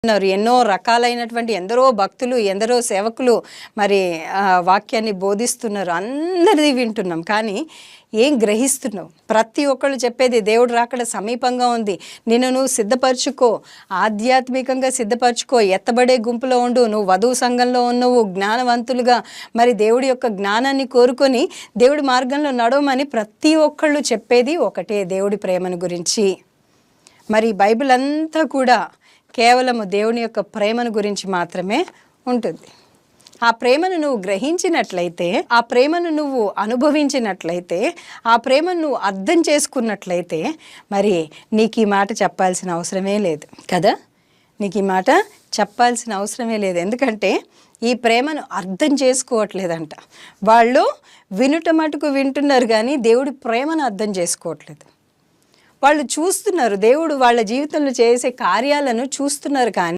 ఉన్నారు. ఎన్నో రకాలైనటువంటి ఎందరో భక్తులు, ఎందరో సేవకులు మరి వాక్యాన్ని బోధిస్తున్నారు. అందరిది వింటున్నాం, కానీ ఏం గ్రహిస్తున్నావు? ప్రతి ఒక్కళ్ళు చెప్పేది దేవుడు రాకడ సమీపంగా ఉంది, నిన్ను నువ్వు సిద్ధపరచుకో, ఆధ్యాత్మికంగా సిద్ధపరచుకో, ఎత్తబడే గుంపులో ఉండు, నువ్వు వధువు సంఘంలో ఉన్నవు, జ్ఞానవంతులుగా మరి దేవుడి యొక్క జ్ఞానాన్ని కోరుకొని దేవుడి మార్గంలో నడవమని ప్రతి ఒక్కళ్ళు చెప్పేది ఒకటే, దేవుడి ప్రేమను గురించి. మరి బైబిల్ అంతా కూడా కేవలము దేవుని యొక్క ప్రేమను గురించి మాత్రమే ఉంటుంది. ఆ ప్రేమను నువ్వు గ్రహించినట్లయితే, ఆ ప్రేమను నువ్వు అనుభవించినట్లయితే, ఆ ప్రేమను నువ్వు అర్థం చేసుకున్నట్లయితే, మరి నీకు ఈ మాట చెప్పాల్సిన అవసరమే లేదు కదా. నీకు ఈ మాట చెప్పాల్సిన అవసరమే లేదు. ఎందుకంటే ఈ ప్రేమను అర్థం చేసుకోవట్లేదంట. వాళ్ళు వినుట మటుకు వింటున్నారు, కానీ దేవుడి ప్రేమను అర్థం చేసుకోవట్లేదు. వాళ్ళు చూస్తున్నారు, దేవుడు వాళ్ళ జీవితంలో చేసే కార్యాలను చూస్తున్నారు, కానీ